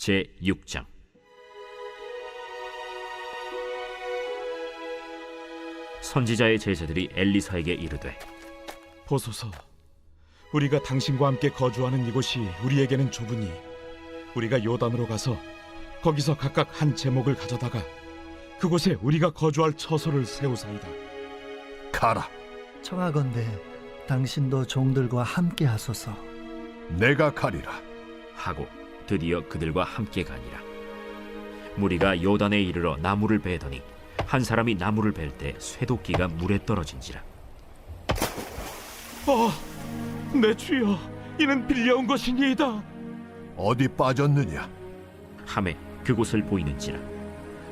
제6장. 선지자의 제자들이 엘리사에게 이르되, 보소서, 우리가 당신과 함께 거주하는 이곳이 우리에게는 좁으니 우리가 요단으로 가서 거기서 각각 한 제목을 가져다가 그곳에 우리가 거주할 처소를 세우사이다. 가라. 청하건대 당신도 종들과 함께 하소서. 내가 가리라. 하고 드디어 그들과 함께 가니라. 무리가 요단에 이르러 나무를 베더니 한 사람이 나무를 벨 때 쇠도끼가 물에 떨어진지라. 내 주여, 이는 빌려온 것이니이다. 어디 빠졌느냐? 함에 그곳을 보이는지라.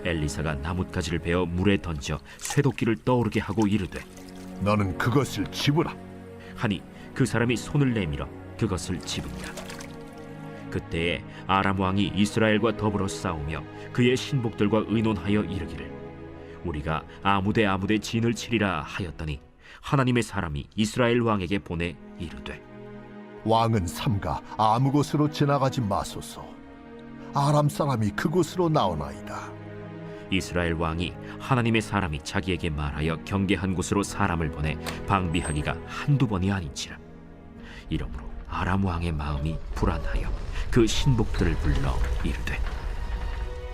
엘리사가 나뭇가지를 베어 물에 던져 쇠도끼를 떠오르게 하고 이르되, 너는 그것을 집으라. 하니 그 사람이 손을 내밀어 그것을 집으니라. 그때에 아람 왕이 이스라엘과 더불어 싸우며 그의 신복들과 의논하여 이르기를, 우리가 아무데 진을 치리라 하였더니 하나님의 사람이 이스라엘 왕에게 보내 이르되, 왕은 삼가 아무 곳으로 지나가지 마소서. 아람 사람이 그곳으로 나오나이다. 이스라엘 왕이 하나님의 사람이 자기에게 말하여 경계한 곳으로 사람을 보내 방비하기가 한두 번이 아닌지라. 이러므로 아람 왕의 마음이 불안하여 그 신복들을 불러 이르되,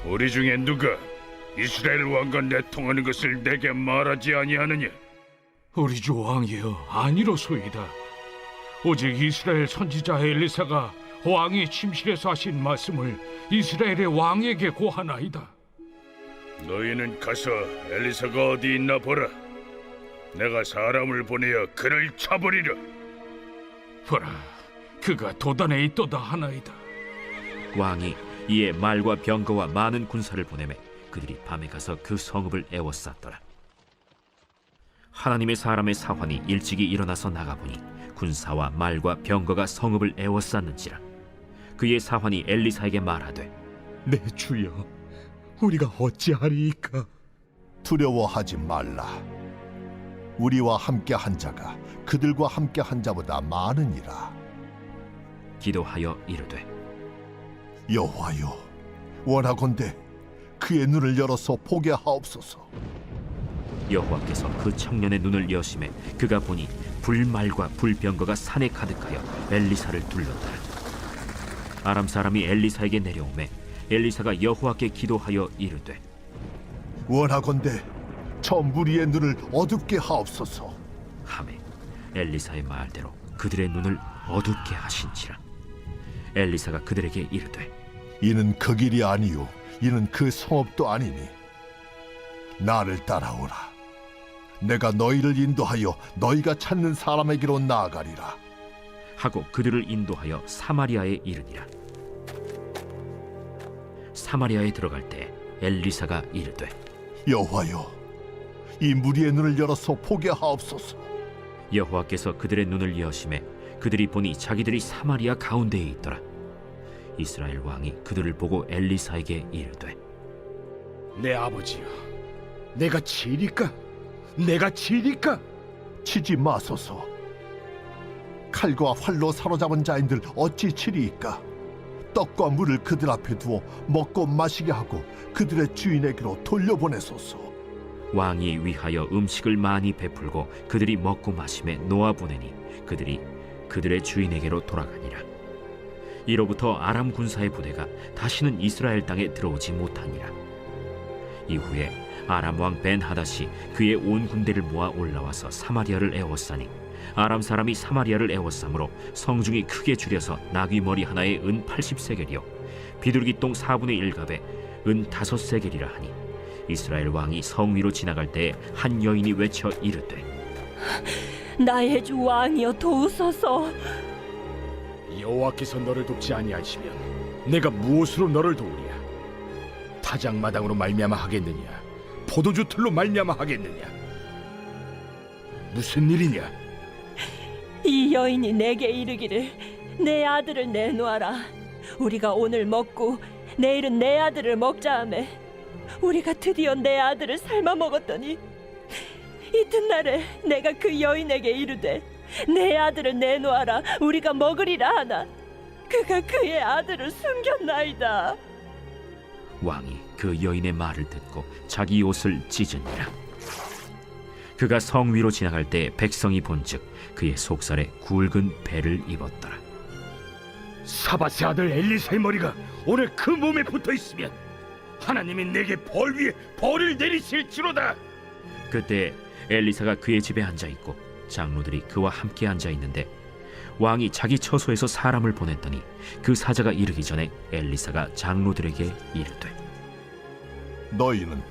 우리 중에 누가 이스라엘 왕과 내통하는 것을 내게 말하지 아니하느냐? 우리 주 왕이여, 아니로소이다. 오직 이스라엘 선지자 엘리사가 왕이 침실에서 하신 말씀을 이스라엘의 왕에게 고하나이다. 너희는 가서 엘리사가 어디 있나 보라. 내가 사람을 보내어 그를 잡으리라. 보라, 그가 도단에 있도다 하나이다. 왕이 이에 말과 병거와 많은 군사를 보내매 그들이 밤에 가서 그 성읍을 에워쌌더라. 하나님의 사람의 사환이 일찍이 일어나서 나가보니 군사와 말과 병거가 성읍을 에워쌌는지라. 그의 사환이 엘리사에게 말하되, 내 주여, 우리가 어찌하리이까? 두려워하지 말라. 우리와 함께 한 자가 그들과 함께 한 자보다 많으니라. 기도하여 이르되, 여호와여, 원하건대 그의 눈을 열어서 보게 하옵소서. 여호와께서 그 청년의 눈을 여심해 그가 보니 불말과 불병거가 산에 가득하여 엘리사를 둘렀더라. 아람 사람이 엘리사에게 내려오매 엘리사가 여호와께 기도하여 이르되, 원하건대 저 무리의 눈을 어둡게 하옵소서. 하매 엘리사의 말대로 그들의 눈을 어둡게 하신지라. 엘리사가 그들에게 이르되, 이는 그 길이 아니요 이는 그 성읍도 아니니 나를 따라오라. 내가 너희를 인도하여 너희가 찾는 사람에게로 나아가리라. 하고 그들을 인도하여 사마리아에 이르니라. 사마리아에 들어갈 때 엘리사가 이르되, 여호와여, 이 무리의 눈을 열어서 보게 하옵소서. 여호와께서 그들의 눈을 여심해 그들이 보니 자기들이 사마리아 가운데에 있더라. 이스라엘 왕이 그들을 보고 엘리사에게 이르되, 내 아버지여, 내가 치리까? 내가 치리까? 치지 마소서. 칼과 활로 사로잡은 자인들 어찌 치리이까? 떡과 물을 그들 앞에 두어 먹고 마시게 하고 그들의 주인에게로 돌려보내소서. 왕이 위하여 음식을 많이 베풀고 그들이 먹고 마심에 놓아보내니 그들이 그들의 주인에게로 돌아가니라. 이로부터 아람 군사의 부대가 다시는 이스라엘 땅에 들어오지 못하니라. 이후에 아람 왕 벤하닷이 그의 온 군대를 모아 올라와서 사마리아를 에워싸니 아람 사람이 사마리아를 에워싸므로 성중이 크게 줄여서 나귀 머리 하나에 은 80세겔이요 비둘기 똥 4분의 1갑에 은 5세겔이라 하니, 이스라엘 왕이 성 위로 지나갈 때에 한 여인이 외쳐 이르되, 나의 주 왕이여, 도우소서. 여호와께서 너를 돕지 아니하시면 내가 무엇으로 너를 도우랴? 타작마당으로 말미암아 하겠느냐? 포도주 틀로 말미암아 하겠느냐? 무슨 일이냐? 이 여인이 내게 이르기를, 내 아들을 내놓아라. 우리가 오늘 먹고 내일은 내 아들을 먹자 하매 우리가 드디어 내 아들을 삶아 먹었더니 이튿날에 내가 그 여인에게 이르되, 내 아들을 내놓아라, 우리가 먹으리라 하나 그가 그의 아들을 숨겼나이다. 왕이 그 여인의 말을 듣고 자기 옷을 찢으니라. 그가 성 위로 지나갈 때 백성이 본즉 그의 속살에 굵은 배를 입었더라. 사밧의 아들 엘리사의 머리가 오늘 그 몸에 붙어 있으면 하나님이 내게 벌 위에 벌을 내리실지로다. 그때 엘리사가 그의 집에 앉아 있고 장로들이 그와 함께 앉아 있는데 왕이 자기 처소에서 사람을 보냈더니 그 사자가 이르기 전에 엘리사가 장로들에게 이르되 너희는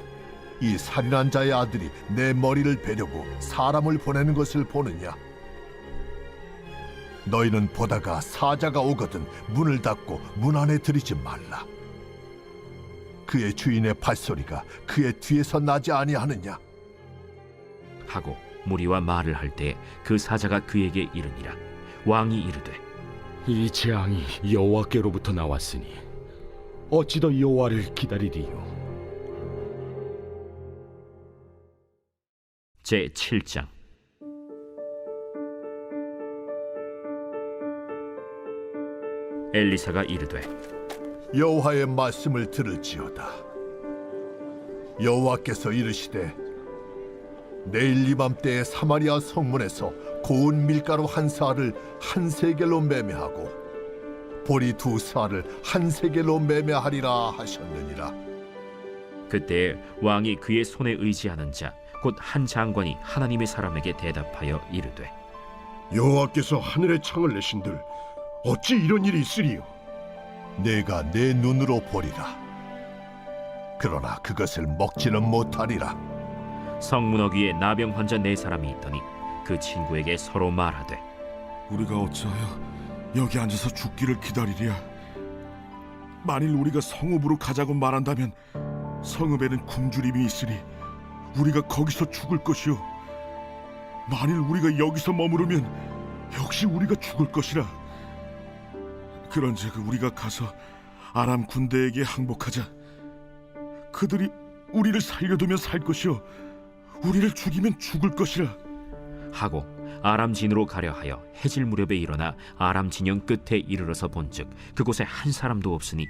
이 살인한 자의 아들이 내 머리를 베려고 사람을 보내는 것을 보느냐? 너희는 보다가 사자가 오거든 문을 닫고 문 안에 들이지 말라. 그의 주인의 발소리가 그의 뒤에서 나지 아니하느냐? 하고 무리와 말을 할 때 그 사자가 그에게 이르니라. 왕이 이르되 이 재앙이 여호와께로부터 나왔으니 어찌 더 여호와를 기다리리요? 제 7장. 엘리사가 이르되 여호와의 말씀을 들을지어다. 여호와께서 이르시되 내일 이맘때에 사마리아 성문에서 고운 밀가루 한 사알을 한 세겔로 매매하고 보리 두 사알을 한 세겔로 매매하리라 하셨느니라. 그때 왕이 그의 손에 의지하는 자 곧 한 장관이 하나님의 사람에게 대답하여 이르되 여호와께서 하늘의 창을 내신들 어찌 이런 일이 있으리요? 내가 내 눈으로 보리라. 그러나 그것을 먹지는 못하리라. 성문 어귀에 나병 환자 4사람이 있더니 그 친구에게 서로 말하되 우리가 어찌하여 여기 앉아서 죽기를 기다리랴? 만일 우리가 성읍으로 가자고 말한다면 성읍에는 굶주림이 있으니 우리가 거기서 죽을 것이요, 만일 우리가 여기서 머무르면 역시 우리가 죽을 것이라. 그런즉 우리가 가서 아람 군대에게 항복하자. 그들이 우리를 살려두면 살 것이요 우리를 죽이면 죽을 것이라. 하고 아람 진으로 가려 하여 해질 무렵에 일어나 아람 진영 끝에 이르러서 본즉 그곳에 한 사람도 없으니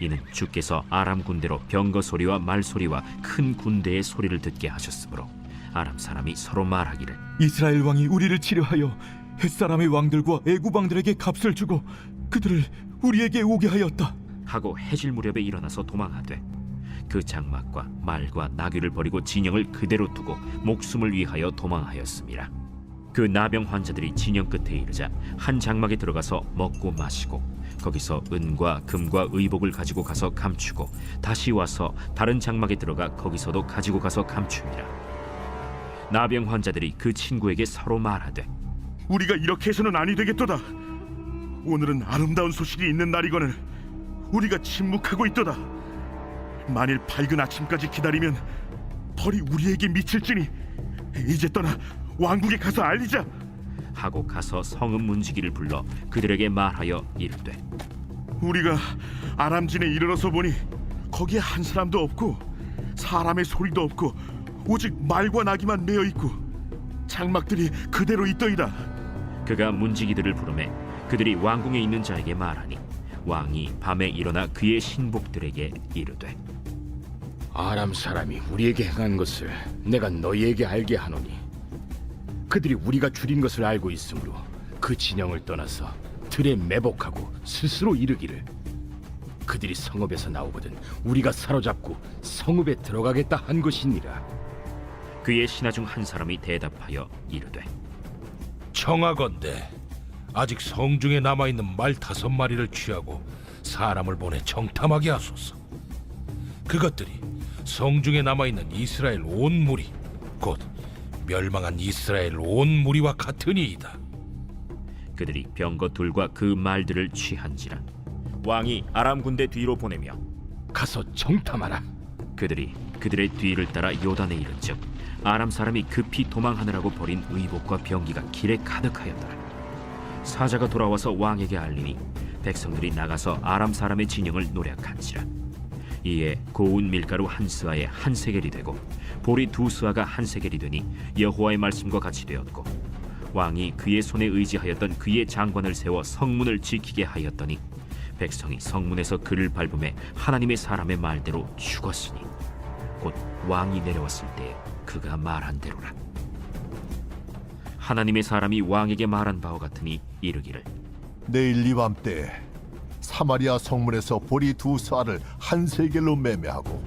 이는 주께서 아람 군대로 병거 소리와 말 소리와 큰 군대의 소리를 듣게 하셨으므로 아람 사람이 서로 말하기를 이스라엘 왕이 우리를 치료하여 햇사람의 왕들과 애굽 왕들에게 값을 주고 그들을 우리에게 오게 하였다 하고 해질 무렵에 일어나서 도망하되 그 장막과 말과 나귀를 버리고 진영을 그대로 두고 목숨을 위하여 도망하였습니다. 그 나병 환자들이 진영 끝에 이르자 한 장막에 들어가서 먹고 마시고 거기서 은과 금과 의복을 가지고 가서 감추고 다시 와서 다른 장막에 들어가 거기서도 가지고 가서 감춥니다. 나병 환자들이 그 친구에게 서로 말하되 우리가 이렇게 해서는 아니 되겠도다. 오늘은 아름다운 소식이 있는 날이거늘 우리가 침묵하고 있도다. 만일 밝은 아침까지 기다리면 벌이 우리에게 미칠지니 이제 떠나 왕국에 가서 알리자. 하고 가서 성읍 문지기를 불러 그들에게 말하여 이르되 우리가 아람진에 이르러서 보니 거기에 한 사람도 없고 사람의 소리도 없고 오직 말과 나귀만 매어 있고 장막들이 그대로 있더이다. 그가 문지기들을 부르매 그들이 왕궁에 있는 자에게 말하니 왕이 밤에 일어나 그의 신복들에게 이르되 아람 사람이 우리에게 행한 것을 내가 너희에게 알게 하노니 그들이 우리가 줄인 것을 알고 있으므로 그 진영을 떠나서 들에 매복하고 스스로 이르기를 그들이 성읍에서 나오거든 우리가 사로잡고 성읍에 들어가겠다 한 것이니라. 그의 신하 중 한 사람이 대답하여 이르되 청하건대 아직 성중에 남아있는 말 5마리를 취하고 사람을 보내 정탐하게 하소서. 그것들이 성중에 남아있는 이스라엘 온 무리 곧 멸망한 이스라엘 온 무리와 같으니이다. 그들이 병거 둘과 그 말들을 취한지라 왕이 아람 군대 뒤로 보내며 가서 정탐하라. 그들이 그들의 뒤를 따라 요단에 이른즉 아람 사람이 급히 도망하느라고 버린 의복과 병기가 길에 가득하였더라. 사자가 돌아와서 왕에게 알리니 백성들이 나가서 아람 사람의 진영을 노략한지라. 이에 고운 밀가루 한 스아에 한 세겔이 되고 보리 2스아가 한 세겔이 되니 여호와의 말씀과 같이 되었고 왕이 그의 손에 의지하였던 그의 장관을 세워 성문을 지키게 하였더니 백성이 성문에서 그를 밟음에 하나님의 사람의 말대로 죽었으니 곧 왕이 내려왔을 때 그가 말한 대로라. 하나님의 사람이 왕에게 말한 바와 같으니 이르기를 내일 이맘때 사마리아 성문에서 보리 2사를 한 세겔로 매매하고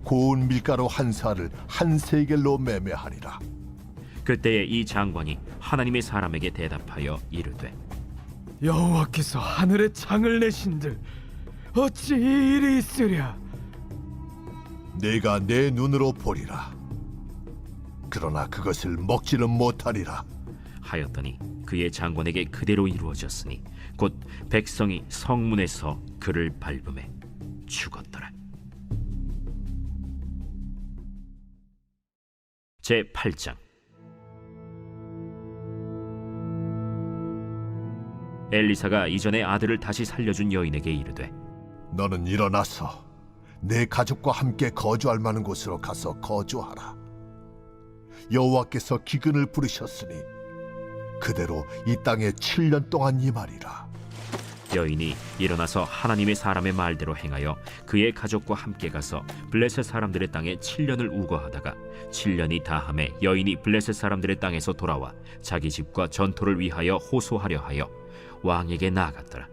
고운 밀가루 1사를 한 세겔로 매매하리라. 그때에 이 장관이 하나님의 사람에게 대답하여 이르되 여호와께서 하늘에 창을 내신들 어찌 이 일이 있으랴? 내가 내 눈으로 보리라. 그러나 그것을 먹지는 못하리라. 하였더니 그의 장관에게 그대로 이루어졌으니 곧 백성이 성문에서 그를 밟음에 죽었더라. 제 8장. 엘리사가 이전에 아들을 다시 살려준 여인에게 이르되 너는 일어나서 내 가족과 함께 거주할 만한 곳으로 가서 거주하라. 여호와께서 기근을 부르셨으니 그대로 이 땅에 7년 동안 임하리라. 여인이 일어나서 하나님의 사람의 말대로 행하여 그의 가족과 함께 가서 블레셋 사람들의 땅에 7년을 우거하다가 7년이 다함에 여인이 블레셋 사람들의 땅에서 돌아와 자기 집과 전토를 위하여 호소하려 하여 왕에게 나아갔더라.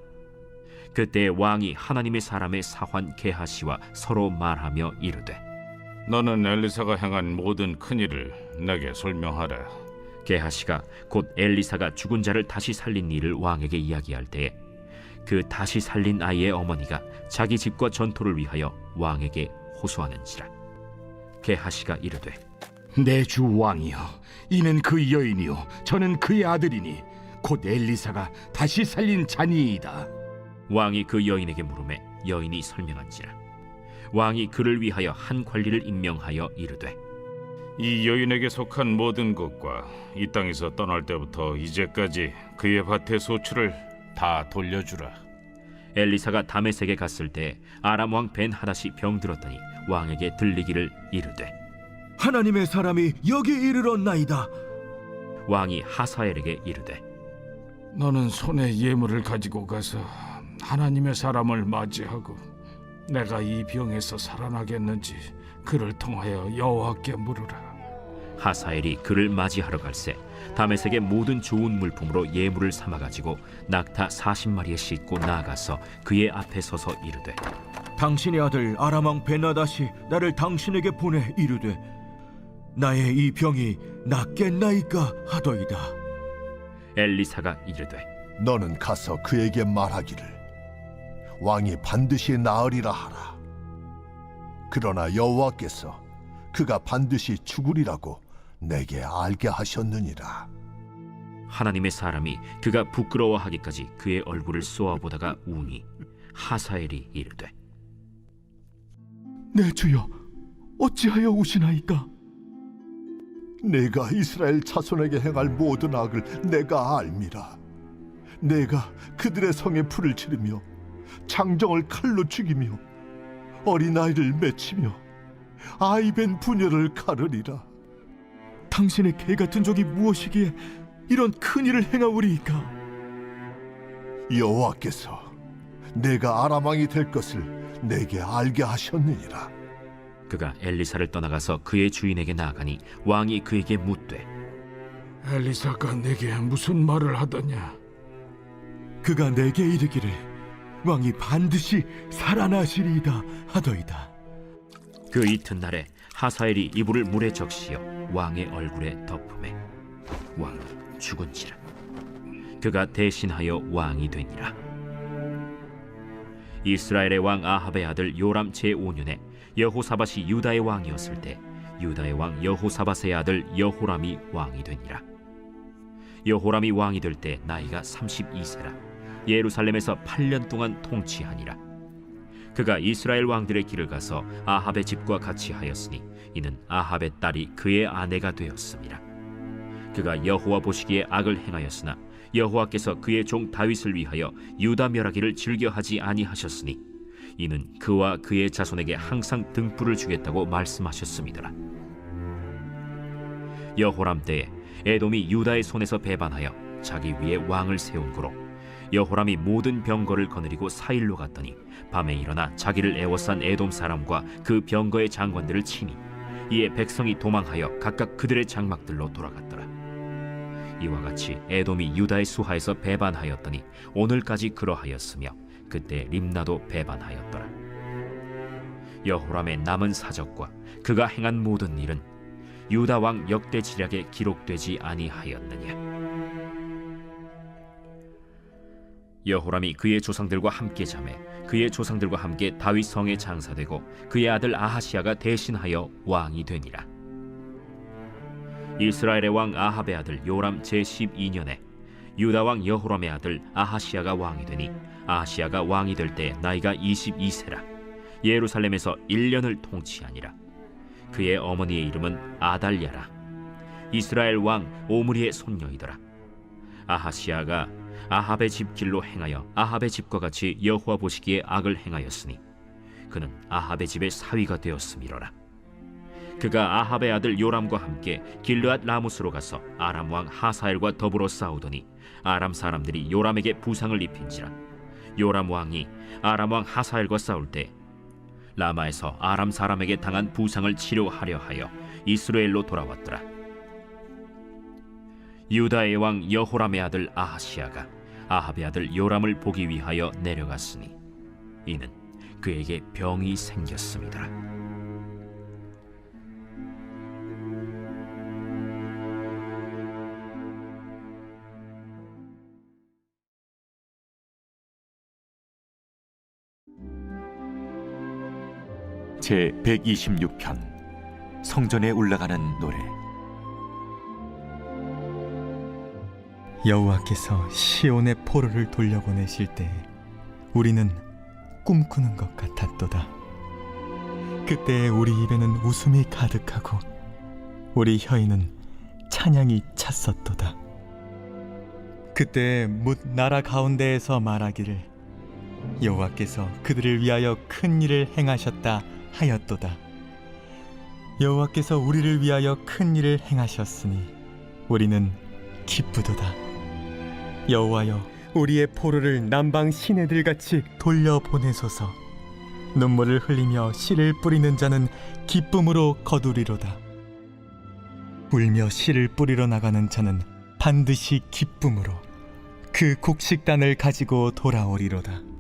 그때 왕이 하나님의 사람의 사환 게하시와 서로 말하며 이르되 너는 엘리사가 행한 모든 큰일을 내게 설명하라. 게하시가 곧 엘리사가 죽은 자를 다시 살린 일을 왕에게 이야기할 때에 그 다시 살린 아이의 어머니가 자기 집과 전토를 위하여 왕에게 호소하는지라. 게하시가 이르되 내 주 왕이여, 이는 그 여인이요 저는 그의 아들이니 곧 엘리사가 다시 살린 자니이다. 왕이 그 여인에게 물으매 여인이 설명한지라. 왕이 그를 위하여 한 관리를 임명하여 이르되 이 여인에게 속한 모든 것과 이 땅에서 떠날 때부터 이제까지 그의 밭의 소출을 다 돌려주라. 엘리사가 다메섹에 갔을 때 아람 왕 벤하닷이 병들었더니 왕에게 들리기를 이르되 하나님의 사람이 여기 이르렀나이다. 왕이 하사엘에게 이르되 너는 손에 예물을 가지고 가서 하나님의 사람을 맞이하고 내가 이 병에서 살아나겠는지 그를 통하여 여호와께 물으라. 하사엘이 그를 맞이하러 갈새 다메섹의 모든 좋은 물품으로 예물을 삼아가지고 낙타 40마리에 싣고 나아가서 그의 앞에 서서 이르되 당신의 아들 아람 왕 벤하닷이 나를 당신에게 보내 이르되 나의 이 병이 낫겠나이까 하더이다. 엘리사가 이르되 너는 가서 그에게 말하기를 왕이 반드시 나으리라 하라. 그러나 여호와께서 그가 반드시 죽으리라고 내게 알게 하셨느니라. 하나님의 사람이 그가 부끄러워하기까지 그의 얼굴을 쏘아보다가 우니 하사엘이 이르되 내 주여 어찌하여 우시나이까? 내가 이스라엘 자손에게 행할 모든 악을 내가 알미라. 내가 그들의 성에 불을 지르며 장정을 칼로 죽이며 어린아이를 맺히며 아이벤 부녀를 가르리라. 당신의 개 같은 적이 무엇이기에 이런 큰 일을 행하오리이까? 여호와께서 내가 아람 왕이 될 것을 내게 알게 하셨느니라. 그가 엘리사를 떠나가서 그의 주인에게 나아가니 왕이 그에게 묻되 엘리사가 내게 무슨 말을 하더냐? 그가 내게 이르기를 왕이 반드시 살아나시리이다 하더이다. 그 이튿날에 하사엘이 이불을 물에 적시어 왕의 얼굴에 덮음에 왕이 죽은지라. 그가 대신하여 왕이 되니라. 이스라엘의 왕 아합의 아들 요람 제5년에 여호사밧이 유다의 왕이었을 때 유다의 왕 여호사밧의 아들 여호람이 왕이 되니라. 여호람이 왕이 될 때 나이가 32세라. 예루살렘에서 8년 동안 통치하니라. 그가 이스라엘 왕들의 길을 가서 아합의 집과 같이 하였으니 이는 아합의 딸이 그의 아내가 되었음이라. 그가 여호와 보시기에 악을 행하였으나 여호와께서 그의 종 다윗을 위하여 유다 멸하기를 즐겨하지 아니하셨으니 이는 그와 그의 자손에게 항상 등불을 주겠다고 말씀하셨음이더라. 여호람 때에 에돔이 유다의 손에서 배반하여 자기 위에 왕을 세운 고로 여호람이 모든 병거를 거느리고 사일로 갔더니 밤에 일어나 자기를 애워싼 에돔 사람과 그 병거의 장관들을 치니 이에 백성이 도망하여 각각 그들의 장막들로 돌아갔더라. 이와 같이 에돔이 유다의 수하에서 배반하였더니 오늘까지 그러하였으며 그때 림나도 배반하였더라. 여호람의 남은 사적과 그가 행한 모든 일은 유다 왕 역대지략에 기록되지 아니하였느냐. 여호람이 그의 조상들과 함께 잠에 그의 조상들과 함께 다윗 성에 장사되고 그의 아들 아하시아가 대신하여 왕이 되니라. 이스라엘의 왕 아합의 아들 요람 제12년에 유다 왕 여호람의 아들 아하시아가 왕이 되니 아하시아가 왕이 될 때 나이가 22세라. 예루살렘에서 1년을 통치하니라. 그의 어머니의 이름은 아달랴라. 이스라엘 왕 오므리의 손녀이더라. 아하시아가 아합의 집 길로 행하여 아합의 집과 같이 여호와 보시기에 악을 행하였으니 그는 아합의 집의 사위가 되었음이로라. 그가 아합의 아들 요람과 함께 길르앗 라무스로 가서 아람 왕 하사엘과 더불어 싸우더니 아람 사람들이 요람에게 부상을 입힌지라. 요람 왕이 아람 왕 하사엘과 싸울 때 라마에서 아람 사람에게 당한 부상을 치료하려 하여 이스라엘로 돌아왔더라. 유다의 왕 여호람의 아들 아하시아가 아합의 아들 요람을 보기 위하여 내려갔으니 이는 그에게 병이 생겼습니다. 제 126편 성전에 올라가는 노래. 여호와께서 시온의 포로를 돌려보내실 때 우리는 꿈꾸는 것 같았도다. 그때 우리 입에는 웃음이 가득하고 우리 혀에는 찬양이 찼었도다. 그때 뭇 나라 가운데에서 말하기를 여호와께서 그들을 위하여 큰 일을 행하셨다 하였도다. 여호와께서 우리를 위하여 큰 일을 행하셨으니 우리는 기쁘도다. 여호와여, 우리의 포로를 남방 시내들같이 돌려보내소서. 눈물을 흘리며 씨를 뿌리는 자는 기쁨으로 거두리로다. 울며 씨를 뿌리러 나가는 자는 반드시 기쁨으로 그 곡식단을 가지고 돌아오리로다.